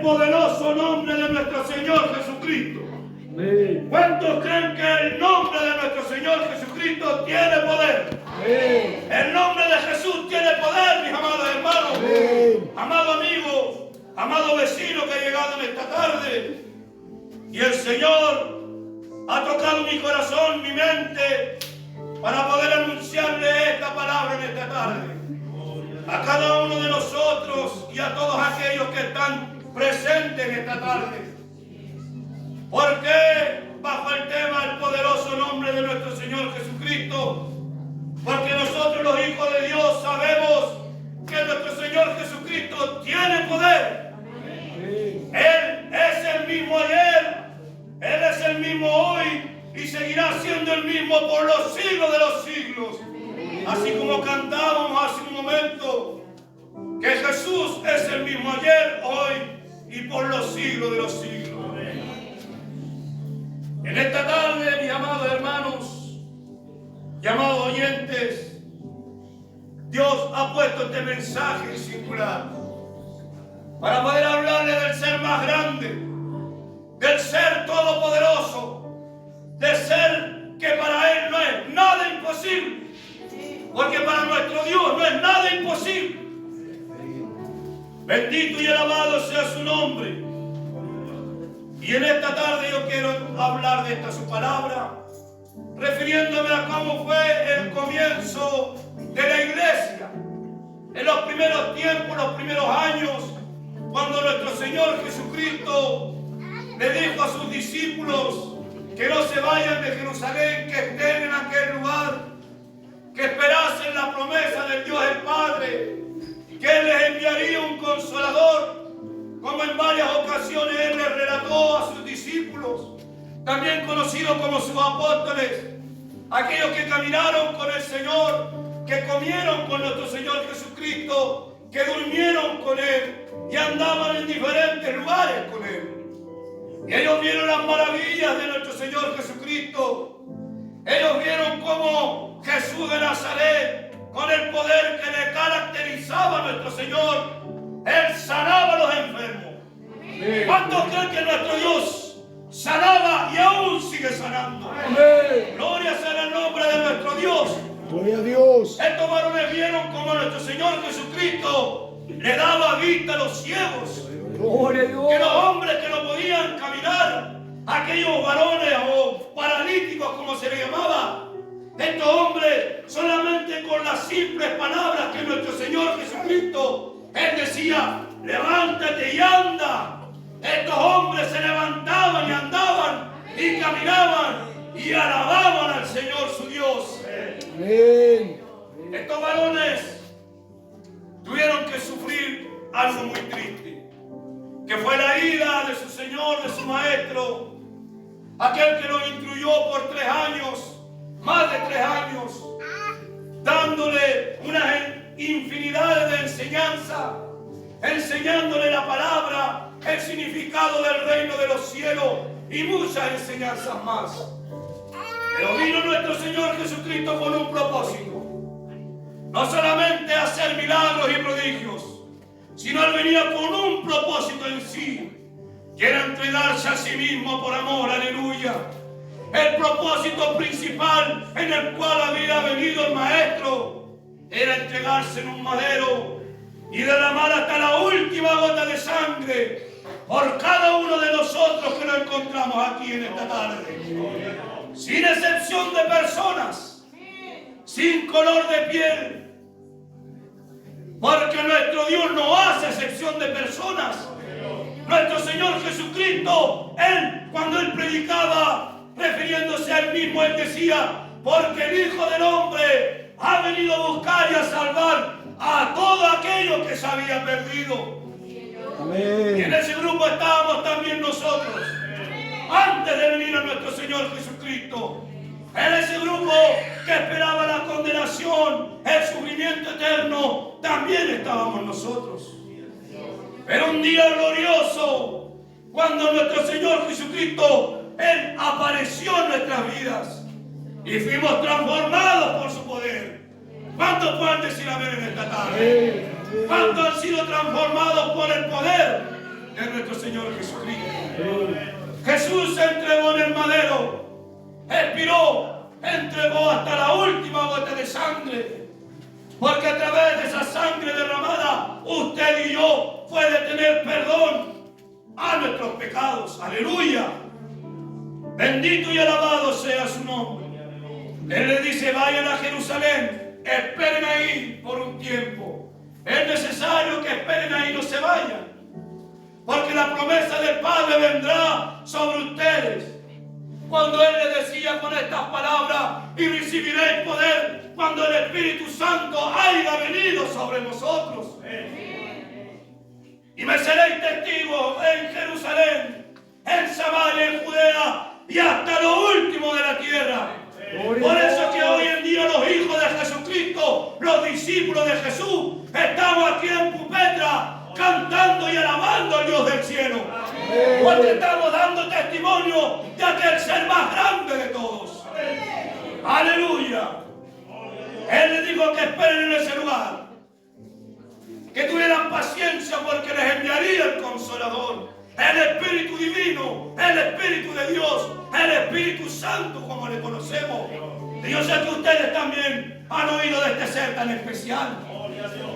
poderoso nombre de nuestro Señor Jesucristo. Amén. ¿Cuántos creen que el nombre de nuestro Señor Jesucristo tiene poder? Amén. El nombre de Jesús tiene poder, mis amados hermanos. Amén. Amado amigo, amado vecino que ha llegado en esta tarde. Y el Señor ha tocado mi corazón, mi mente, para poder anunciarle esta palabra en esta tarde. A cada uno de nosotros y a todos aquellos que están presentes en esta tarde. ¿Por qué bajo el tema el poderoso nombre de nuestro Señor Jesucristo? Porque nosotros los hijos de Dios sabemos que nuestro Señor Jesucristo tiene poder. Él es el mismo ayer, Él es el mismo hoy y seguirá siendo el mismo por los siglos de los siglos. Así como cantábamos hace un momento, que Jesús es el mismo ayer, hoy y por los siglos de los siglos. En esta tarde, mis amados hermanos y amados oyentes, Dios ha puesto este mensaje singular para poder hablarle del ser más grande, del ser todopoderoso, del ser que para Él no es nada imposible, porque para nuestro Dios no es nada imposible. Bendito y alabado sea su nombre. Y en esta tarde yo quiero hablar de esta su palabra, refiriéndome a cómo fue el comienzo de la iglesia. En los primeros tiempos, los primeros años, cuando nuestro Señor Jesucristo le dijo a sus discípulos que no se vayan de Jerusalén, que estén en aquel lugar, que esperasen la promesa del Dios el Padre, que Él les enviaría un consolador, como en varias ocasiones Él les relató a sus discípulos, también conocidos como sus apóstoles, aquellos que caminaron con el Señor, que comieron con nuestro Señor Jesucristo, que durmieron con Él y andaban en diferentes lugares con Él. Y ellos vieron las maravillas de nuestro Señor Jesucristo. Ellos vieron cómo Jesús de Nazaret, con el poder que le caracterizaba a nuestro Señor, Él sanaba a los enfermos. Amén. ¿Cuántos creen que nuestro Dios sanaba y aún sigue sanando? Amén. Gloria sea el nombre de nuestro Dios. Gloria a Dios. Estos varones vieron como nuestro Señor Jesucristo le daba vista a los ciegos. Gloria a Dios. Que los hombres que no podían caminar, aquellos varones o paralíticos como se les llamaba, estos hombres solamente con las simples palabras que nuestro Señor Jesucristo, Él decía, levántate y anda. Estos hombres se levantaban y andaban y caminaban y alababan al Señor su Dios. Amén. Estos varones tuvieron que sufrir algo muy triste, que fue la ira de su Señor, de su Maestro, aquel que los instruyó por 3 años, más de 3 años, dándole una infinidad de enseñanza, enseñándole la palabra, el significado del reino de los cielos y muchas enseñanzas más. Pero vino nuestro Señor Jesucristo con un propósito, no solamente hacer milagros y prodigios, sino Él venía con un propósito en sí, que era entregarse a sí mismo por amor, aleluya. El propósito principal en el cual había venido el Maestro era entregarse en un madero y derramar hasta la última gota de sangre por cada uno de nosotros que nos encontramos aquí en esta tarde, sin excepción de personas, sin color de piel, porque nuestro Dios no hace excepción de personas. Nuestro Señor Jesucristo, Él, cuando Él predicaba, refiriéndose a Él mismo, Él decía, porque el Hijo del Hombre ha venido a buscar y a salvar a todo aquello que se había perdido. Amén. Y en ese grupo estábamos también nosotros, antes de venir a nuestro Señor Jesucristo. En ese grupo que esperaba la condenación, el sufrimiento eterno, también estábamos nosotros. Pero un día glorioso, cuando nuestro Señor Jesucristo, Él apareció en nuestras vidas y fuimos transformados por su poder. ¿Cuántos pueden decir amén en esta tarde? ¿Cuántos han sido transformados por el poder de nuestro nuestro Señor Jesucristo. Jesús se entregó en el madero, expiró, entregó hasta la última gota de sangre, porque a través de esa sangre derramada, usted y yo puede tener perdón a nuestros pecados. Aleluya. Bendito y alabado sea su nombre. Él le dice: vayan a Jerusalén, esperen ahí por un tiempo. Es necesario que esperen ahí, no se vayan, porque la promesa del Padre vendrá sobre ustedes. Cuando Él le decía con estas palabras: y recibiréis poder cuando el Espíritu Santo haya venido sobre vosotros. Y me seréis testigos en Jerusalén, en Samaria, en Judea y hasta lo último de la tierra. Por eso que hoy en día los hijos de Jesucristo, los discípulos de Jesús, estamos aquí en Pupetra cantando y alabando al Dios del cielo. Porque estamos dando testimonio de aquel ser más grande de todos. Aleluya. Él les dijo que esperen en ese lugar, que tuvieran paciencia, porque les enviaría el Consolador, el Espíritu Divino, el Espíritu de Dios, el Espíritu Santo como le conocemos. Y yo sé que ustedes también han oído de este ser tan especial,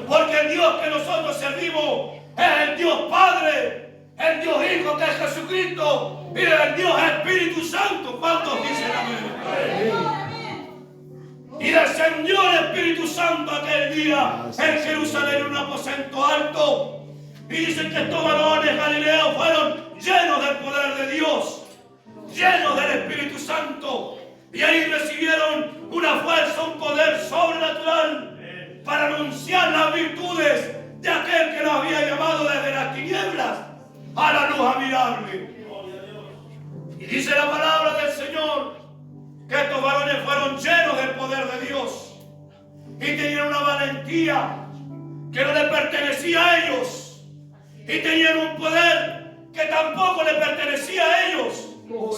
porque el Dios que nosotros servimos es el Dios Padre, el Dios Hijo que es Jesucristo y el Dios Espíritu Santo. ¿Cuántos dicen amén? Y descendió el Espíritu Santo aquel día en Jerusalén en un aposento alto. Y dicen que estos varones galileos fueron llenos del poder de Dios, llenos del Espíritu Santo. Y ahí recibieron una fuerza, un poder sobrenatural para anunciar las virtudes de aquel que los había llamado desde las tinieblas a la luz admirable. Y dice la palabra del Señor que estos varones fueron llenos del poder de Dios y tenían una valentía que no les pertenecía a ellos, y tenían un poder que tampoco les pertenecía a ellos,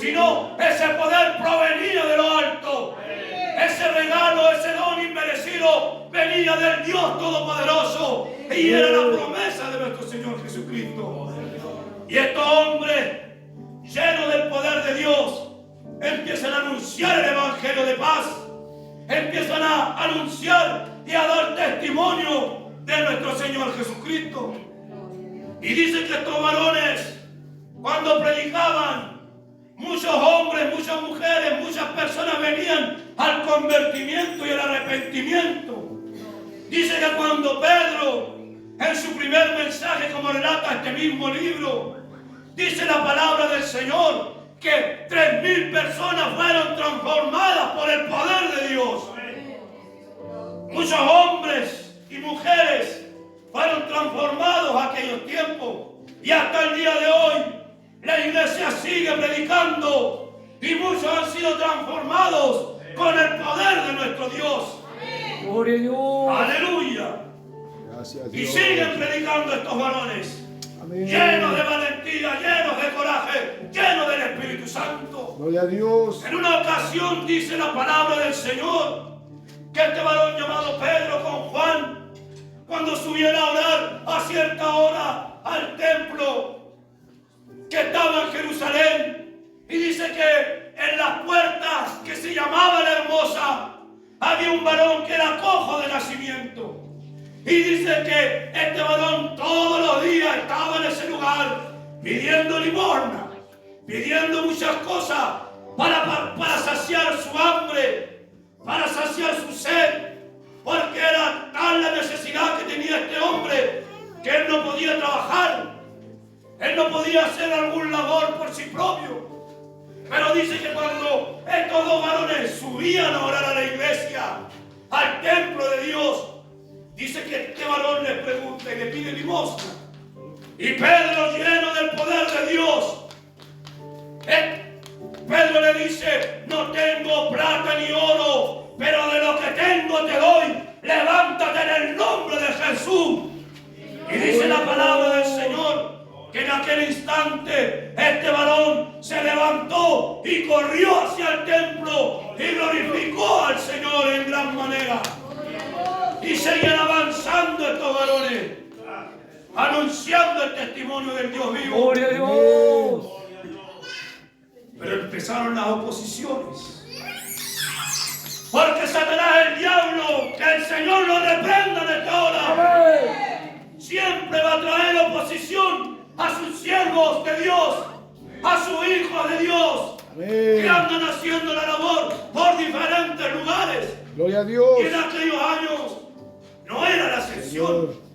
sino ese poder provenía de lo alto. Ese regalo, ese don inmerecido venía del Dios Todopoderoso y era la promesa de nuestro Señor Jesucristo. Y estos hombres llenos del poder de Dios empiezan a anunciar el Evangelio de paz, empiezan a anunciar y a dar testimonio de nuestro Señor Jesucristo. Y dice que estos varones, cuando predicaban, muchos hombres, muchas mujeres, muchas personas venían al convertimiento y al arrepentimiento. Dice que cuando Pedro, en su primer mensaje, como relata este mismo libro, dice la palabra del Señor, que 3,000 personas fueron transformadas por el poder de Dios. Muchos hombres y mujeres fueron transformados en aquellos tiempos. Y hasta el día de hoy, la iglesia sigue predicando y muchos han sido transformados con el poder de nuestro Dios. Gloria a Dios. Aleluya. Gracias a Y Dios. siguen predicando estos varones. Amén. Llenos de valentía, llenos de coraje, llenos del Espíritu Santo. Gloria a Dios. En una ocasión dice la palabra del Señor que este varón llamado Pedro con Juan, cuando subieron a orar a cierta hora al templo que estaba en Jerusalén, y dice que en las puertas que se llamaba la Hermosa había un varón que era cojo de nacimiento. Y dice que este varón todos los días estaba en ese lugar pidiendo limosna, pidiendo muchas cosas para saciar su hambre, para saciar su sed, porque era tal la necesidad que tenía este hombre que él no podía trabajar, él no podía hacer algún labor por sí propio. Pero dice que cuando estos dos varones subían a orar a la iglesia, al templo de Dios, dice que este varón les pregunta y le pide limosna. Y Pedro, lleno del poder de Dios, Pedro le dice: no tengo plata ni oro, pero de lo que tengo te doy. Levántate en el nombre de Jesús. Y dice la palabra del Señor que en aquel instante este varón se levantó y corrió hacia el templo y glorificó al Señor en gran manera. Y seguían avanzando estos varones. anunciando el testimonio del Dios vivo. Gloria a Dios. Pero empezaron las oposiciones. Porque Satanás, el diablo, que el Señor lo reprenda de esta hora, Amén. siempre va a traer oposición a sus siervos de Dios, a sus hijos de Dios, que Amén. andan haciendo la labor por diferentes lugares. Gloria a Dios. Y en aquellos años no era la excepción. Señor.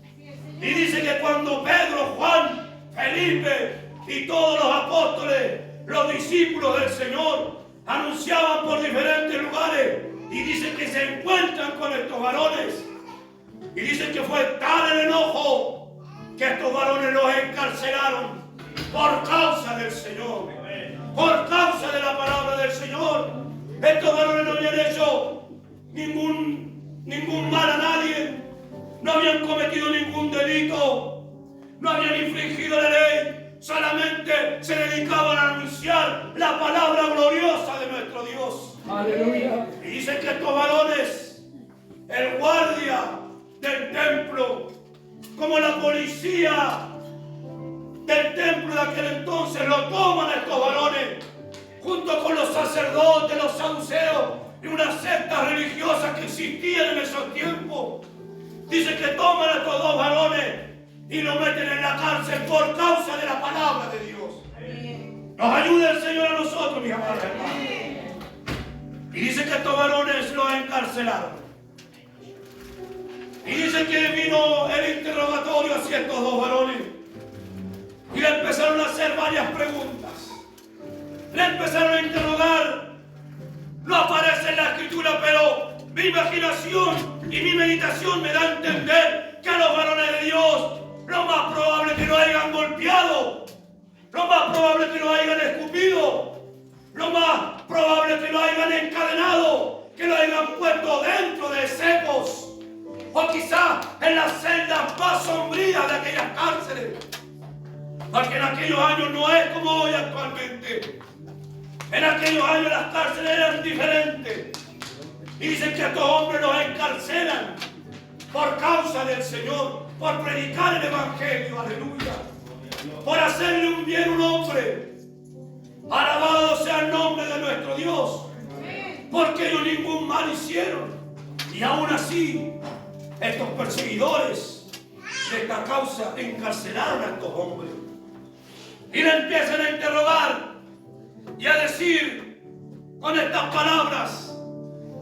Y dice que cuando Pedro, Juan, Felipe y todos los apóstoles, los discípulos del Señor, anunciaban por diferentes lugares, y dice que se encuentran con estos varones, y dice que fue tal el enojo que estos varones los encarcelaron por causa del Señor, por causa de la palabra del Señor. Estos varones no habían hecho ningún mal a nadie, no habían cometido ningún delito, no habían infringido la ley, solamente se dedicaban a anunciar la palabra gloriosa de nuestro Dios. Aleluya. Y dicen que estos varones, el guardia del templo, como la policía del templo de aquel entonces, lo toman a estos varones, junto con los sacerdotes, los saduceos y unas sectas religiosas que existían en esos tiempos. Dice que toman a estos dos varones y los meten en la cárcel por causa de la palabra de Dios. Nos ayude el Señor a nosotros, mis amados hermanos. Y dice que estos varones los encarcelaron. Y dice que vino el interrogatorio hacia estos dos varones. Y le empezaron a hacer varias preguntas. Le empezaron a interrogar. No aparece en la escritura, pero mi imaginación y mi meditación me da a entender que a los varones de Dios lo más probable es que lo hayan golpeado, lo más probable es que lo hayan escupido, lo más probable es que lo hayan encadenado, que lo hayan puesto dentro de cepos, o quizás en las celdas más sombrías de aquellas cárceles, porque en aquellos años no es como hoy actualmente. En aquellos años las cárceles eran diferentes. Y dicen que estos hombres los encarcelan por causa del Señor, por predicar el Evangelio, aleluya, por hacerle un bien a un hombre. Alabado sea el nombre de nuestro Dios, porque ellos ningún mal hicieron. Y aún así, estos perseguidores de esta causa encarcelaron a estos hombres. Y le empiezan a interrogar y a decir con estas palabras: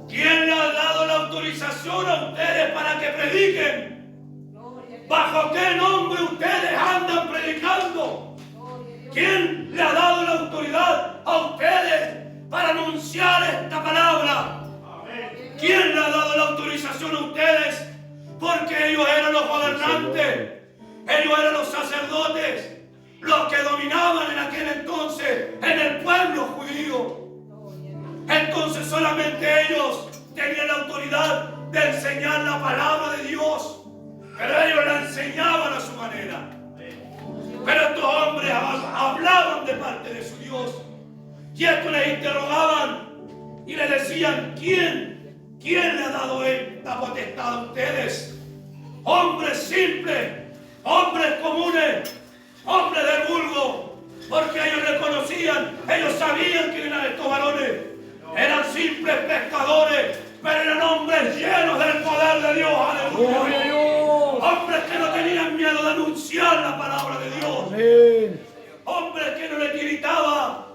¿quién le ha dado la autorización a ustedes para que prediquen? ¿Bajo qué nombre ustedes andan predicando? ¿Quién le ha dado la autoridad a ustedes para anunciar esta palabra? ¿Quién le ha dado la autorización a ustedes? Porque ellos eran los gobernantes, ellos eran los sacerdotes, los que dominaban en aquel entonces en el pueblo judío. Entonces solamente ellos tenían la autoridad de enseñar la palabra de Dios, pero ellos la enseñaban a su manera. Pero estos hombres hablaban de parte de su Dios, y estos les interrogaban y les decían: ¿quién le ha dado esta potestad a ustedes? Hombres simples, hombres comunes, hombres del vulgo, porque ellos reconocían, ellos sabían quién eran estos varones. Eran simples pescadores, pero eran hombres llenos del poder de Dios, aleluya. Hombres que no tenían miedo de anunciar la palabra de Dios. Amén. Hombres que no les tiritaba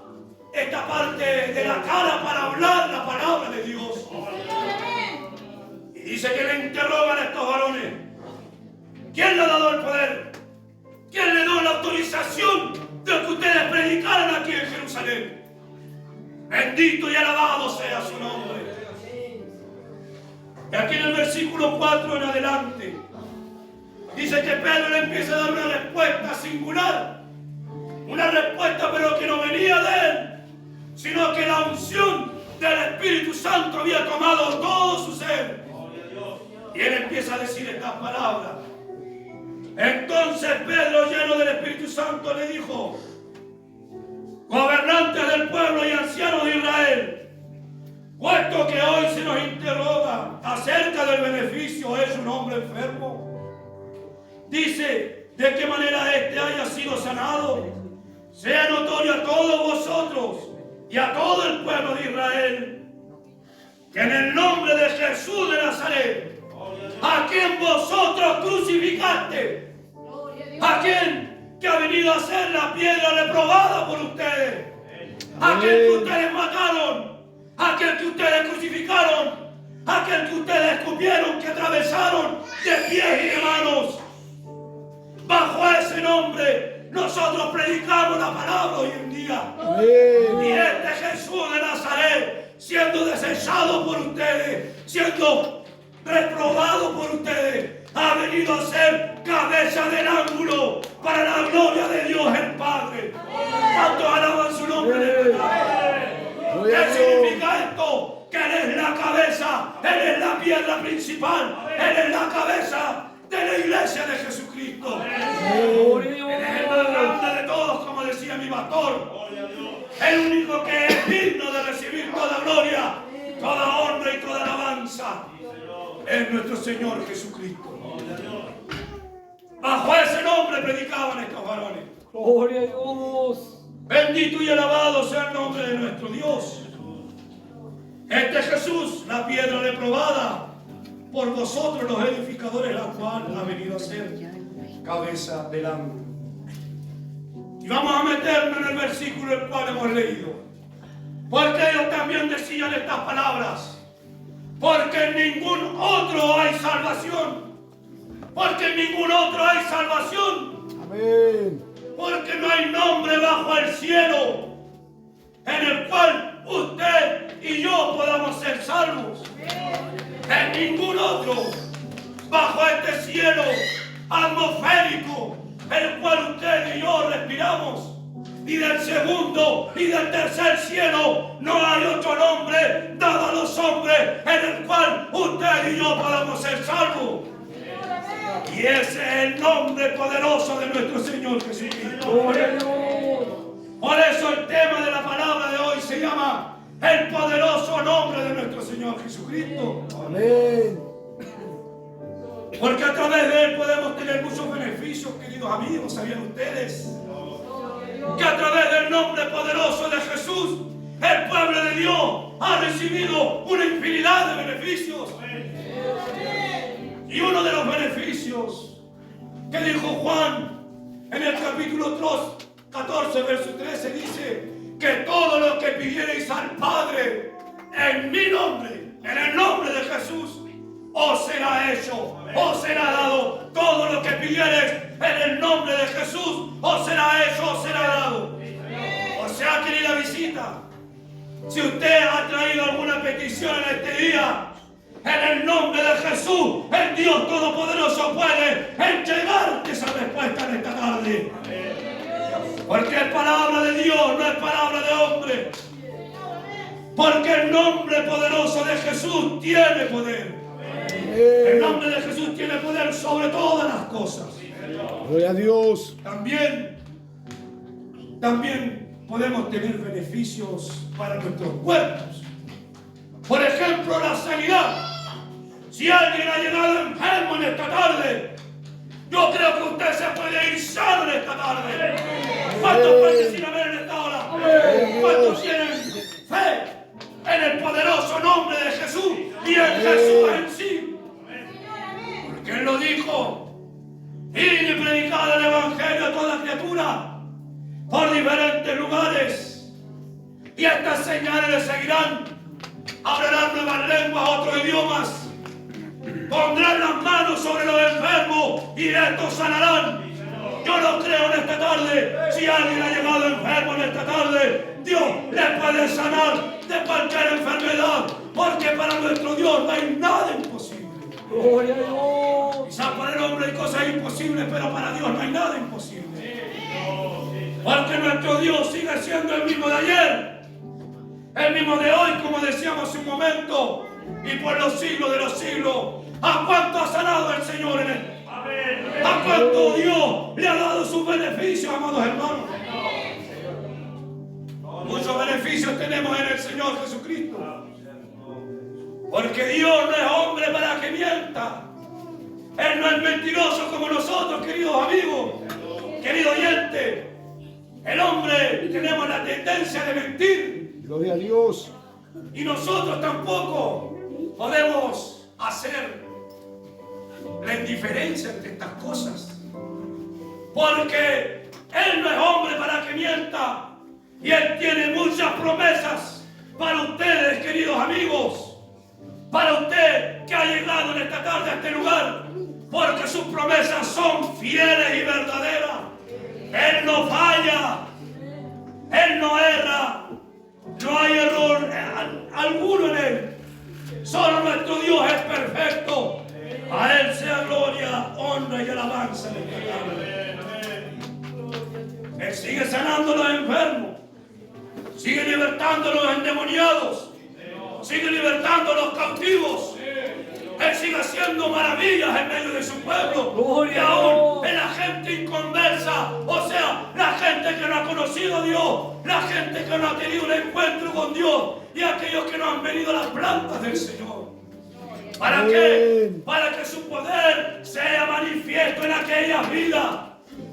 esta parte de la cara para hablar la palabra de Dios. Y dice que le interrogan a estos varones: ¿quién le ha dado el poder? ¿Quién le dio la autorización de que ustedes predicaran aquí en Jerusalén? Bendito y alabado sea su nombre. Y aquí en el versículo 4 en adelante dice que Pedro le empieza a dar una respuesta singular, una respuesta pero que no venía de él, sino que la unción del Espíritu Santo había tomado todo su ser. Y él empieza a decir estas palabras: entonces Pedro, lleno del Espíritu Santo, le dijo: gobernantes del pueblo y ancianos de Israel, puesto que hoy se nos interroga acerca del beneficio, ¿es un hombre enfermo? Dice, de qué manera éste haya sido sanado, sea notorio a todos vosotros y a todo el pueblo de Israel, que en el nombre de Jesús de Nazaret, a quien vosotros crucificaste, a quien que ha venido a ser la piedra reprobada por ustedes, aquel que ustedes mataron, aquel que ustedes crucificaron, aquel que ustedes escupieron, que atravesaron de pies y de manos. Bajo ese nombre nosotros predicamos la palabra hoy en día. Amén. Y este Jesús de Nazaret, siendo desechado por ustedes, siendo reprobado por ustedes, ha venido a ser cabeza del ángulo para la gloria de Dios el Padre. ¿Cuántos alaban su nombre de verdad? ¿Qué significa esto? Que Él es la cabeza, Él es la piedra principal, Él es la cabeza de la iglesia de Jesucristo. Él es el más grande de todos, como decía mi pastor. El único que es digno de recibir toda gloria, toda honra y toda alabanza es nuestro Señor Jesucristo. Bajo ese nombre predicaban estos varones. Gloria a Dios. Bendito y alabado sea el nombre de nuestro Dios. Este Jesús, la piedra reprobada por vosotros los edificadores, la cual ha venido a ser cabeza del ángulo. Y vamos a meternos en el versículo el cual hemos leído. Porque ellos también decían estas palabras. Porque en ningún otro hay salvación. Porque en ningún otro hay salvación. Amén. Porque no hay nombre bajo el cielo en el cual usted y yo podamos ser salvos. En ningún otro bajo este cielo atmosférico el cual usted y yo respiramos. Y del segundo y del tercer cielo no hay otro nombre dado a los hombres en el cual usted y yo podamos ser salvos. Y ese es el nombre poderoso de nuestro Señor Jesucristo. Por eso el tema de la palabra de hoy se llama el poderoso nombre de nuestro Señor Jesucristo. Amén. Porque a través de Él podemos tener muchos beneficios, queridos amigos. ¿Sabían ustedes que a través del nombre poderoso de Jesús el pueblo de Dios ha recibido una infinidad de beneficios? Y uno de los beneficios que dijo Juan en el capítulo 14, verso 13, dice que todo lo que pidiereis al Padre en mi nombre, en el nombre de Jesús, os será hecho, os será dado. Todo lo que pidiereis en el nombre de Jesús, os será hecho, os será dado. O sea, querida visita, si usted ha traído alguna petición en este día, en el nombre de Jesús, el Dios Todopoderoso puede entregarte esa respuesta en esta tarde. Porque es palabra de Dios, no es palabra de hombre. Porque el nombre poderoso de Jesús tiene poder. El nombre de Jesús tiene poder sobre todas las cosas. Gloria a Dios. También podemos tener beneficios para nuestros cuerpos. Por ejemplo, la sanidad. Si alguien ha llegado enfermo en esta tarde, yo creo que usted se puede ir sano en esta tarde. ¿Cuántos pueden decir amén en esta hora? ¿Cuántos tienen fe en el poderoso nombre de Jesús y en Jesús en sí? Porque Él lo dijo: id y predicad el evangelio a toda criatura por diferentes lugares, y estas señales le seguirán. Hablarán nuevas lenguas, otros idiomas. Pondrán las manos sobre los enfermos y estos sanarán. Yo no creo en esta tarde. Si alguien ha llegado enfermo en esta tarde, Dios le puede sanar de cualquier enfermedad, porque para nuestro Dios no hay nada imposible. Gloria a Dios. Quizás para el hombre hay cosas imposibles, pero para Dios no hay nada imposible. Porque nuestro Dios sigue siendo el mismo de ayer, el mismo de hoy, como decíamos hace un momento, y por los siglos de los siglos. ¿A cuánto ha sanado el Señor en él? ¿A cuánto Dios le ha dado sus beneficios, amados hermanos? Muchos beneficios tenemos en el Señor Jesucristo. Porque Dios no es hombre para que mienta, Él no es mentiroso como nosotros, queridos amigos, querido oyente. El hombre tenemos la tendencia de mentir. Gloria a Dios. Y nosotros tampoco podemos hacer la indiferencia entre estas cosas. Porque Él no es hombre para que mienta. Y Él tiene muchas promesas para ustedes, queridos amigos. Para usted que ha llegado en esta tarde a este lugar. Porque sus promesas son fieles y verdaderas. Él no falla. Él no erra. No hay error alguno en Él. Solo nuestro Dios es perfecto. A Él sea gloria, honra y alabanza en esta tarde. Él sigue sanando a los enfermos. Sigue libertando a los endemoniados. Sigue libertando a los cautivos. Él sigue haciendo maravillas en medio de su pueblo. Y aún en la gente inconversa, o sea, la gente que no ha conocido a Dios, la gente que no ha tenido un encuentro con Dios y aquellos que no han venido a las plantas del Señor. ¿Para qué? Para que su poder sea manifiesto en aquellas vidas.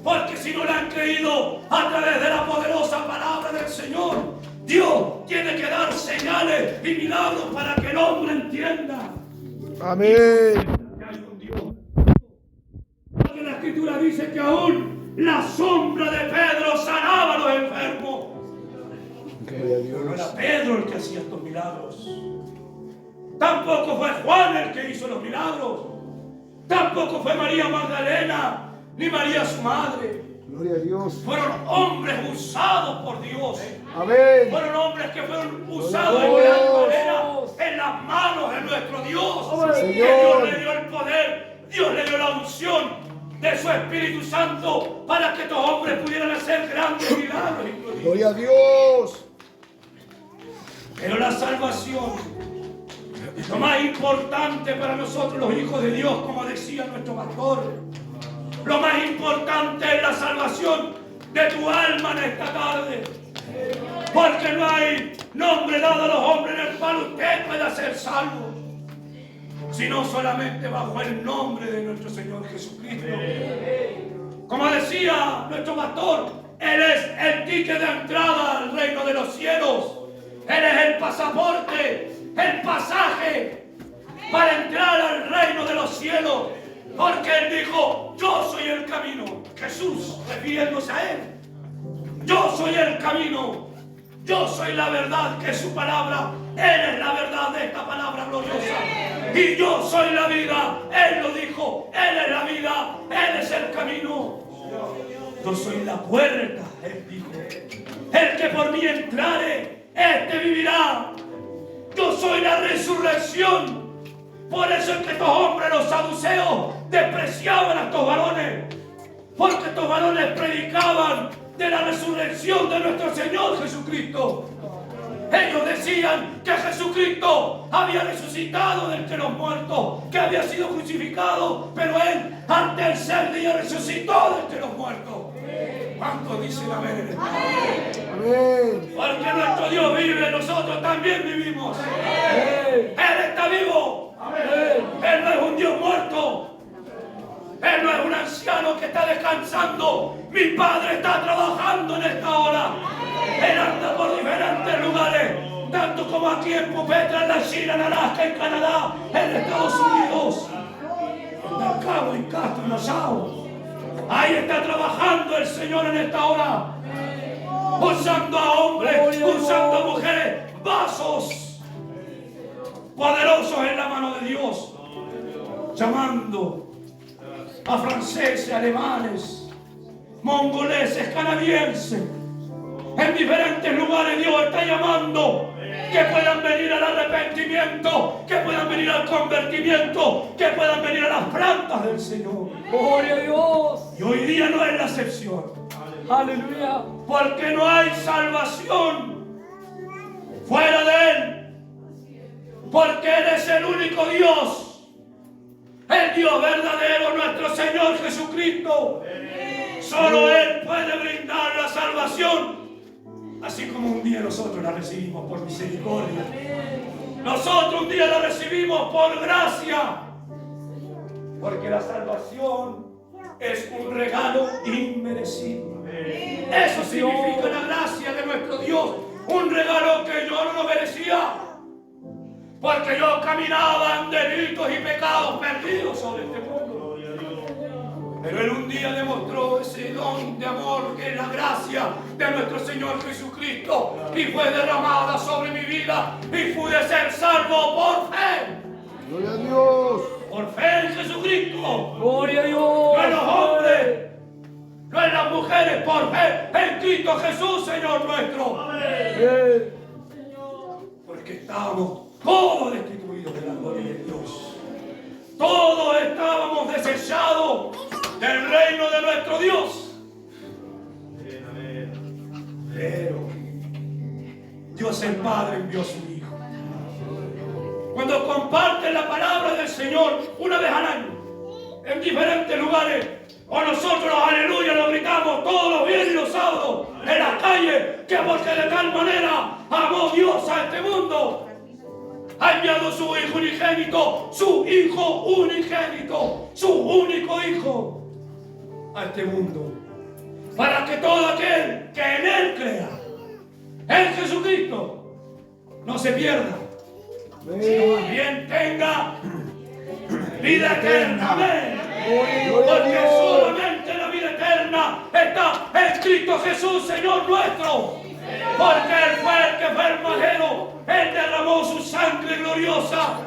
Porque si no le han creído a través de la poderosa palabra del Señor, Dios tiene que dar señales y milagros para que el hombre entienda. Amén. Que hay un Dios. Porque la Escritura dice que aún la sombra de Pedro sanaba a los enfermos. Gloria a Pero no era Dios. Pedro el que hacía estos milagros. Tampoco fue Juan el que hizo los milagros. Tampoco fue María Magdalena ni María su madre. Gloria a Dios. Fueron hombres usados por Dios. Amén. Fueron hombres que fueron usados en gran manera en las manos de nuestro Dios. Señor. Que Dios le dio el poder, Dios le dio la unción de su Espíritu Santo para que estos hombres pudieran hacer grandes milagros y prodigios. Gloria a Dios. Pero la salvación es lo más importante para nosotros los hijos de Dios, como decía nuestro pastor. Lo más importante es la salvación de tu alma en esta tarde. Porque no hay nombre dado a los hombres en el cual usted pueda ser salvo, sino solamente bajo el nombre de nuestro Señor Jesucristo. Como decía nuestro pastor, Él es el ticket de entrada al reino de los cielos. Él es el pasaporte, el pasaje para entrar al reino de los cielos. Porque Él dijo, yo soy el camino. Jesús, refiriéndose a Él. Yo soy el camino. Yo soy la verdad, que es su palabra. Él es la verdad de esta palabra gloriosa. Y yo soy la vida. Él lo dijo. Él es la vida. Él es el camino. Yo soy la puerta. Él dijo. El que por mí entrare, este vivirá. Yo soy la resurrección. Por eso es que estos hombres, los saduceos, despreciaban a estos varones. Porque estos varones predicaban de la resurrección de nuestro Señor Jesucristo. Ellos decían que Jesucristo había resucitado de entre los muertos, que había sido crucificado, pero Él, al tercer día, resucitó de entre los muertos. ¿Cuántos dicen amén en esta hora? Amén. Porque nuestro Dios vive, nosotros también vivimos. Amén. Él está vivo. Él no es un Dios muerto. Él no es un anciano que está descansando. Mi Padre está trabajando en esta hora. Él anda por diferentes lugares, tanto como aquí en Pupetra, en la China, en Alaska, en Canadá, en Estados Unidos, en Dalcabo, en Castro, en Nassau. Ahí está trabajando el Señor en esta hora, usando a hombres, usando a mujeres, vasos poderosos en la mano de Dios, llamando a franceses, alemanes, mongoleses, canadienses. En diferentes lugares Dios está llamando que puedan venir al arrepentimiento, que puedan venir al convertimiento, que puedan venir a las plantas del Señor. Gloria a Dios. Y hoy día no es la excepción. Aleluya. Porque no hay salvación fuera de Él. Porque Él es el único Dios. El Dios verdadero, nuestro Señor Jesucristo. Solo Él puede brindar la salvación. Así como un día nosotros la recibimos por misericordia. Nosotros un día la recibimos por gracia. Porque la salvación es un regalo inmerecido. Eso significa la gracia de nuestro Dios. Un regalo que yo no lo merecía. Porque yo caminaba en delitos y pecados perdidos sobre este mundo. Pero Él un día demostró ese don de amor que es la gracia de nuestro Señor Jesucristo. Y fue derramada sobre mi vida. Y pude ser salvo por fe. Gloria a Dios. Por fe en Jesucristo. Gloria a Dios. No en los hombres, no en las mujeres, por fe en Cristo Jesús, Señor nuestro. Amén. Porque estábamos todos destituidos de la gloria de Dios. Todos estábamos desechados del reino de nuestro Dios. Pero Dios el Padre envió a su Hijo. Cuando comparten la palabra del Señor una vez al año, en diferentes lugares, o nosotros los aleluya lo gritamos todos los viernes y los sábados en las calles, que porque de tal manera amó Dios a este mundo, ha enviado su Hijo unigénito, su Hijo unigénito, su único Hijo a este mundo, para que todo aquel que en Él crea, en Jesucristo, no se pierda, sino más bien tenga vida eterna. Amén. Porque solamente la vida eterna está en Cristo Jesús, Señor nuestro. Porque Él fue el que fue el madero. Él derramó su sangre gloriosa.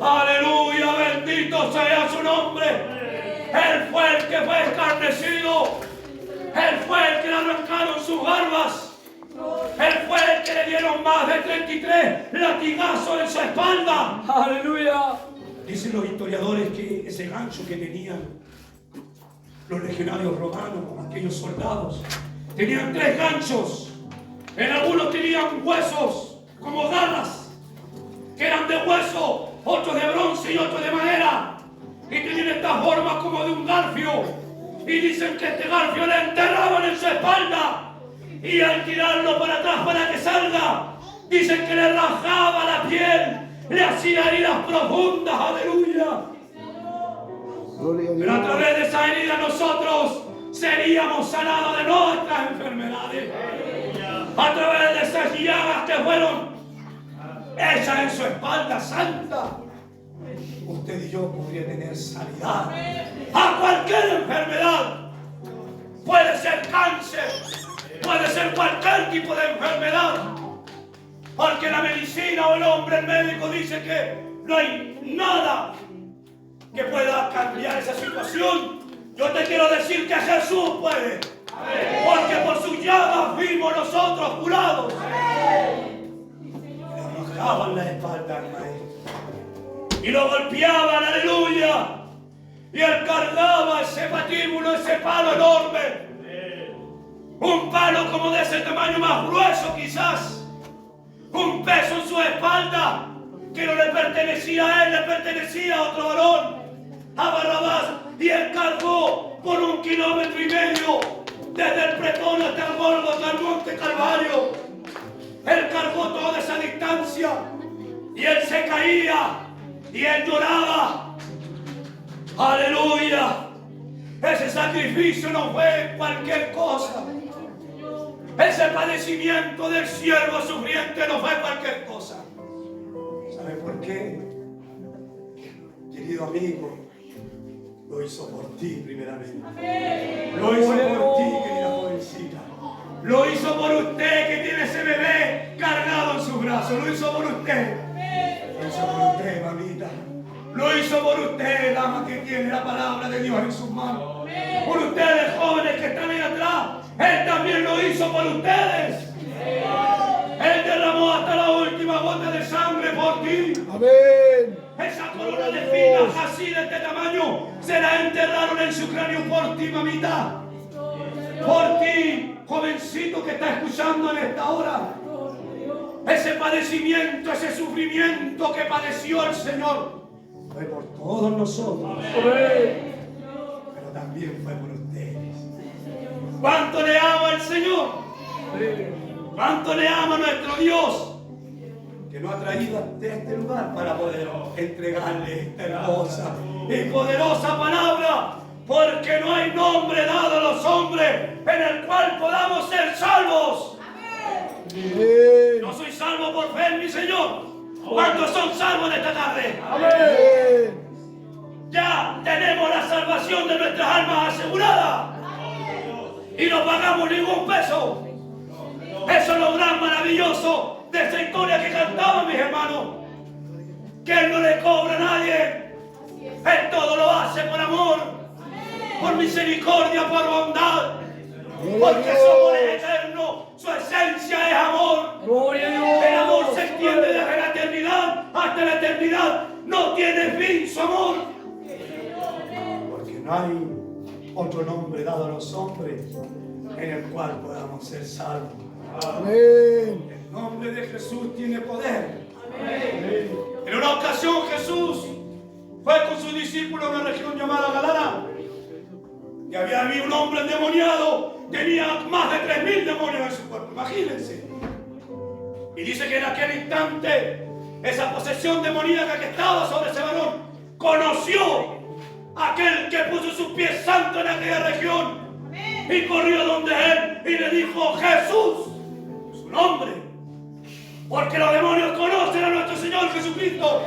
Aleluya, bendito sea su nombre. Él fue el que fue escarnecido. Él fue el que le arrancaron sus barbas. Él fue el que le dieron más de 33 latigazos en su espalda. Aleluya. Dicen los historiadores que ese gancho que tenían los legionarios romanos, aquellos soldados, tenían 3 ganchos. En algunos tenían huesos como garras, que eran de hueso, otros de bronce y otros de madera. Y tenían esta forma como de un garfio. Y dicen que este garfio le enterraban en su espalda. Y al tirarlo para atrás para que salga, dicen que le rajaba la piel, le hacía heridas profundas, aleluya. Pero a través de esa herida nosotros seríamos sanados de nuestras enfermedades. A través de esas llagas que fueron hechas en su espalda santa, usted y yo podría tener sanidad a cualquier enfermedad. Puede ser cáncer, puede ser cualquier tipo de enfermedad, porque la medicina o el hombre, el médico, dice que no hay nada que pueda cambiar esa situación. Yo te quiero decir que Jesús puede, porque por sus llagas fuimos nosotros curados. Le arrojaban la espalda al maestro y lo golpeaban, aleluya, y él cargaba ese patíbulo, ese palo enorme. Un palo como de ese tamaño, más grueso quizás. Un peso en su espalda que no le pertenecía a él, le pertenecía a otro varón, a Barrabás. Y él cargó por 1,5 kilómetros desde el Pretón hasta el Gólgota, al Monte Calvario. Él cargó toda esa distancia y él se caía y él lloraba. Aleluya. Ese sacrificio no fue cualquier cosa. Ese padecimiento del siervo sufriente no fue cualquier cosa. ¿Sabe por qué? Querido amigo, lo hizo por ti primeramente. Lo hizo por ti, querida jovencita. Lo hizo por usted que tiene ese bebé cargado en sus brazos. Lo hizo por usted. Lo hizo por usted, mamita. Lo hizo por usted, dama que tiene la palabra de Dios en sus manos. Por ustedes, jóvenes que están ahí atrás. Él también lo hizo por ustedes. Él derramó hasta la última gota de sangre por ti. Amén. Esa corona de espinas así de este tamaño se la enterraron en su cráneo por ti, mamita. Por ti, jovencito que está escuchando en esta hora. Ese padecimiento, ese sufrimiento que padeció el Señor fue por todos nosotros. Pero también fue por ustedes. ¿Cuánto le ama el Señor? ¿Cuánto le ama nuestro Dios? que nos ha traído hasta este lugar para poder entregarle esta hermosa y poderosa palabra, porque no hay nombre dado a los hombres en el cual podamos ser salvos. Amén. No soy salvo por fe en mi Señor. ¿Cuántos son salvos en esta tarde? Amén. Ya tenemos la salvación de nuestras almas asegurada y no pagamos ningún peso. Eso es lo gran maravilloso de esta historia que cantaban mis hermanos, que Él no le cobra a nadie. Él todo lo hace por amor, por misericordia, por bondad, porque su amor es eterno, su esencia es amor. Gloria a Dios. El amor se extiende desde la eternidad hasta la eternidad, no tiene fin su amor, porque no hay otro nombre dado a los hombres en el cual podamos ser salvos. Amén. El nombre de Jesús tiene poder. En una ocasión Jesús fue con sus discípulos a una región llamada Gadara, y había un hombre endemoniado, tenía más de 3.000 demonios en su cuerpo, imagínense. Y dice que en aquel instante esa posesión demoníaca que estaba sobre ese varón conoció a aquel que puso sus pies santos en aquella región y corrió donde él y le dijo: Jesús, su nombre, porque los demonios conocen a nuestro Señor Jesucristo.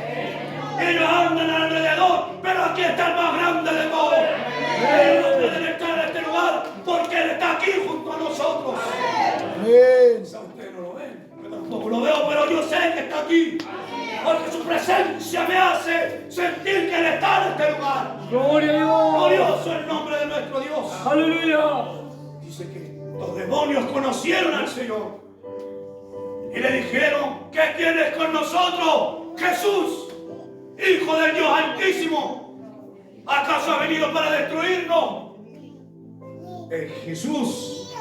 Ellos andan alrededor, pero aquí está el más grande de todos. Ellos no pueden estar en este lugar porque Él está aquí junto a nosotros. Amén. Quizá ustedes no lo ven, yo tampoco lo veo, pero yo sé que está aquí, porque su presencia me hace sentir que Él está en este lugar. Gloria a Dios. Glorioso el nombre de nuestro Dios. Aleluya. Dice que los demonios conocieron al Señor y le dijeron: ¿qué tienes con nosotros, Jesús, Hijo del Dios Altísimo? ¿Acaso ha venido para destruirnos? Jesús,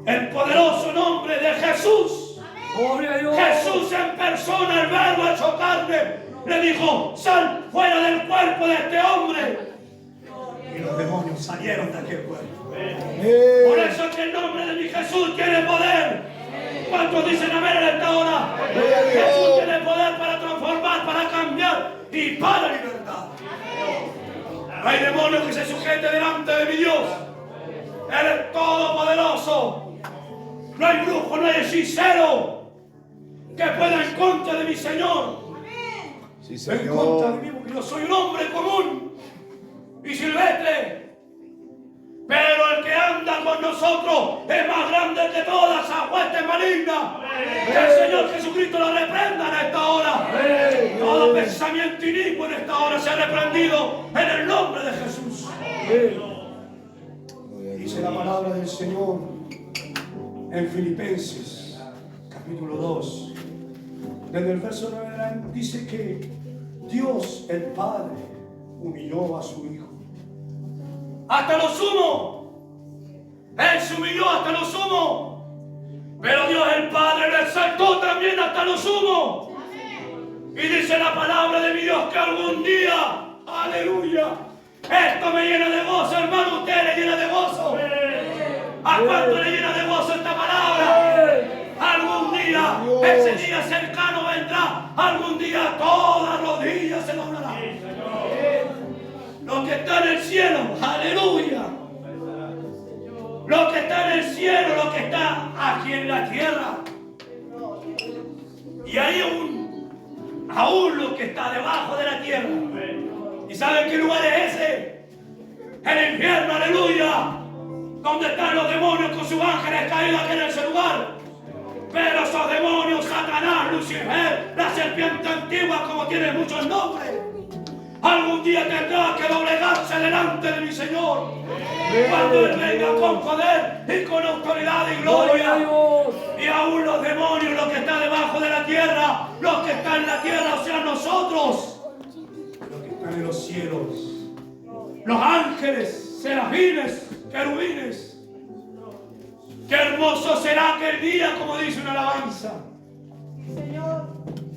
el poderoso nombre de Jesús, Gloria a Dios. Jesús en persona, el verbo hecho carne, le dijo: sal fuera del cuerpo de este hombre. Y los demonios salieron de aquel cuerpo. Por Amén. eso es que el nombre de mi Jesús tiene poder. ¿Cuántos dicen amén en esta hora? Gloria a Dios. Jesús tiene poder para transformar, para cambiar y para libertar. No hay demonio que se sujete delante de mi Dios. Él es todopoderoso. No hay brujo, no hay hechicero que pueda en contra de mi Señor. Sí, En contra de Señor. mí, porque yo soy un hombre común y silvestre. Pero el que anda con nosotros es más grande que todas esas huestes malignas. Que el Señor Jesucristo lo reprenda en esta hora. Todo pensamiento inicuo en esta hora se ha reprendido en el nombre de Jesús. Dice la palabra del Señor en Filipenses, capítulo 2. Desde el verso 9 adelante dice que Dios el Padre humilló a su Hijo hasta lo sumo. Él se humilló hasta lo sumo, pero Dios el Padre lo exaltó también hasta lo sumo. Y dice la palabra de mi Dios que algún día, aleluya, esto me llena de gozo, hermano. Usted le llena de gozo. ¿A cuánto le llena de gozo esta palabra? Algún día, ese día cercano vendrá. Algún día todas rodillas se doblarán. Lo que está en el cielo, aleluya. Lo que está en el cielo, lo que está aquí en la tierra. Y hay aún lo que está debajo de la tierra. ¿Y saben qué lugar es ese? El infierno, aleluya. Donde están los demonios con sus ángeles caídos aquí en ese lugar. Pero esos demonios, Satanás, Lucifer, la serpiente antigua, como tiene muchos nombres, algún día tendrá que doblegarse delante de mi Señor. Cuando Él venga con poder y con autoridad y Gloria a gloria. Dios. Y aún los demonios, los que están debajo de la tierra, los que están en la tierra, o sea, nosotros, los que están en los cielos, los ángeles, serafines, querubines. Qué hermoso será aquel día, como dice una alabanza.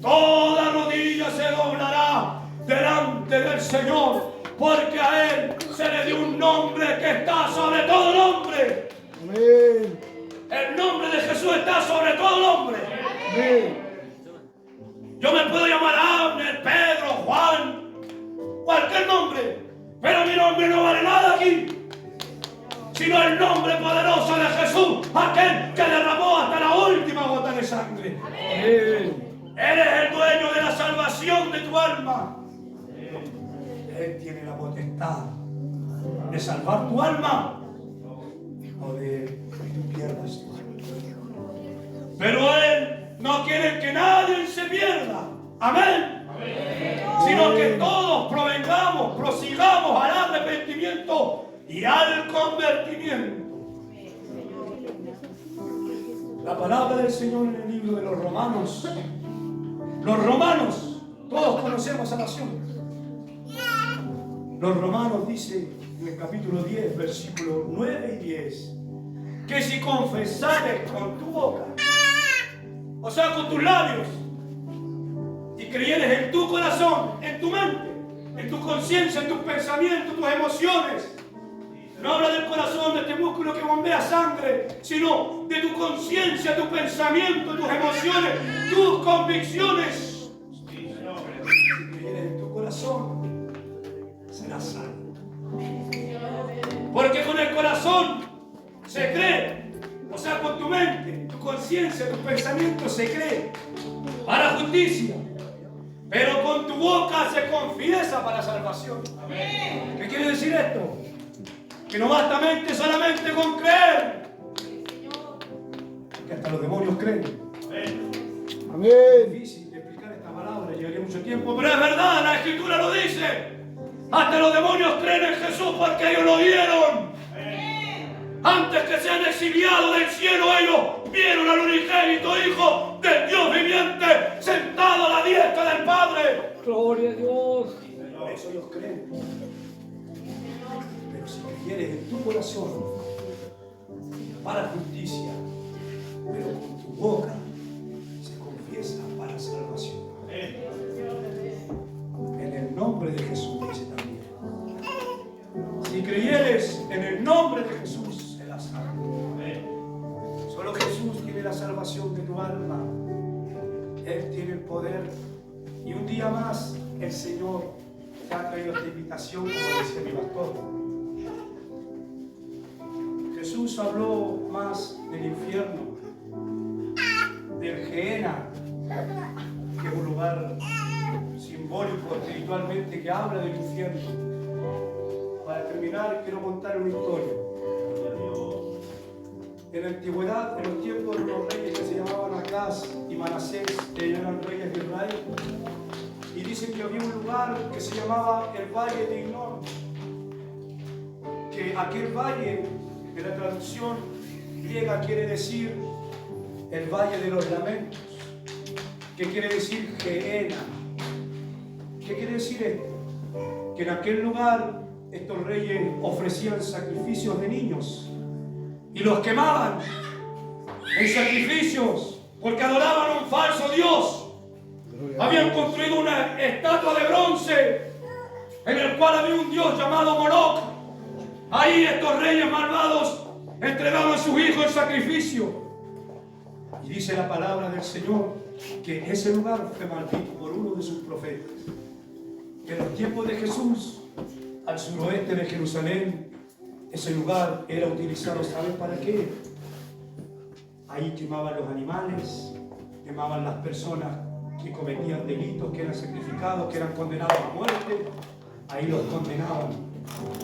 Toda rodilla se doblará delante del Señor, porque a Él se le dio un nombre que está sobre todo nombre. Amén. El nombre de Jesús está sobre todo nombre. Amén. aquel que derramó hasta la última gota de sangre. Amén. Él es el dueño de la salvación de tu alma. Él tiene la potestad de salvar tu alma o de que tú pierdas tu alma. Pero Él no quiere que nadie se pierda. Amén. Sino que todos prosigamos al arrepentimiento y al convertimiento. La palabra del Señor en el libro de los Romanos. Los romanos, todos conocemos a la nación. Los romanos dice en el capítulo 10, versículos 9 y 10, que si confesares con tu boca, o sea, con tus labios, y creyeres en tu corazón, en tu mente, en tu conciencia, en tus pensamientos, tus emociones, no habla del corazón, de este músculo que bombea sangre, sino de tu conciencia, tu pensamiento, tus emociones, tus convicciones. Si creyeres en tu corazón, serás salvo. Porque con el corazón se cree, o sea, con tu mente, tu conciencia, tus pensamientos se cree para justicia. Pero con tu boca se confiesa para salvación. ¿Qué quiere decir esto? Que no basta solamente con creer. Que hasta los demonios creen. Amén. Es difícil de explicar esta palabra, llevaría mucho tiempo, pero es verdad, la Escritura lo dice. Hasta los demonios creen en Jesús porque ellos lo vieron. Antes que sean exiliados del cielo, ellos vieron al unigénito Hijo del Dios viviente sentado a la diestra del Padre. Gloria a Dios. Por eso ellos creen. Pero si creyeres en tu corazón para justicia, pero con tu boca se confiesa para salvación. En el nombre de Jesús dice también. Si creyeres en el nombre de Jesús, serás salvo. Solo Jesús tiene la salvación de tu alma. Él tiene el poder. Y un día más el Señor te ha traído esta invitación, como decía mi pastor. Jesús habló más del infierno, del Gehenna, que es un lugar simbólico espiritualmente que habla del infierno. Para terminar, quiero contar una historia. En la antigüedad, en los tiempos de unos reyes que se llamaban Acaz y Manasés, que eran reyes de Israel, y dicen que había un lugar que se llamaba el Valle de Hinnom, que aquel valle, en la traducción griega quiere decir el Valle de los Lamentos, que quiere decir Gehenna. ¿Qué quiere decir esto? Que en aquel lugar estos reyes ofrecían sacrificios de niños y los quemaban en sacrificios porque adoraban a un falso Dios. Habían construido una estatua de bronce en el cual había un Dios llamado Moloch. Ahí estos reyes malvados entregaban a sus hijos en sacrificio. Y dice la palabra del Señor que ese lugar fue maldito por uno de sus profetas. Que en los tiempos de Jesús, al suroeste de Jerusalén, ese lugar era utilizado, ¿saben para qué? Ahí quemaban los animales, quemaban las personas que cometían delitos, que eran sacrificados, que eran condenados a muerte. Ahí los condenaban.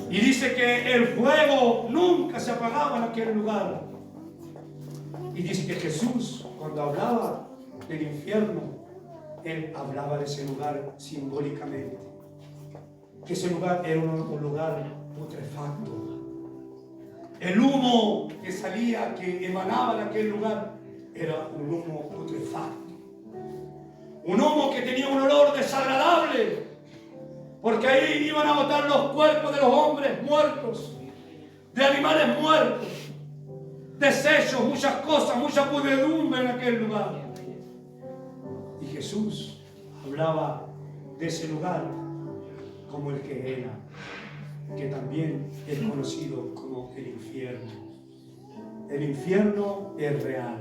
Y dice que el fuego nunca se apagaba en aquel lugar. Y dice que Jesús, cuando hablaba del infierno, Él hablaba de ese lugar simbólicamente. Que ese lugar era un lugar putrefacto. El humo que salía, que emanaba de aquel lugar, era un humo putrefacto. Un humo que tenía un olor desagradable, porque ahí iban a botar los cuerpos de los hombres muertos, de animales muertos, desechos, muchas cosas, mucha pudredumbre en aquel lugar. Y Jesús hablaba de ese lugar como el Gehenna, que también es conocido como el infierno. El infierno es real.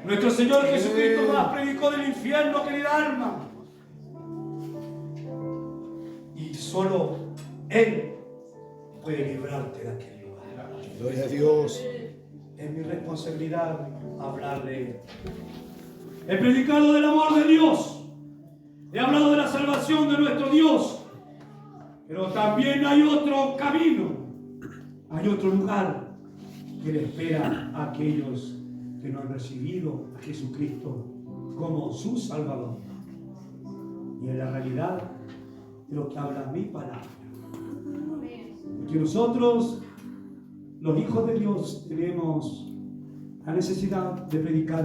Nuestro Señor Jesucristo más predicó del infierno, querida alma. Y solo Él puede librarte de aquel lugar. Gloria a Dios. es mi responsabilidad hablar de Él. He predicado del amor de Dios. He hablado de la salvación de nuestro Dios. Pero también hay otro camino. Hay otro lugar que le espera a aquellos que no han recibido a Jesucristo como su Salvador. Y en la realidad de lo que habla mi palabra. Porque nosotros, los hijos de Dios, tenemos la necesidad de predicar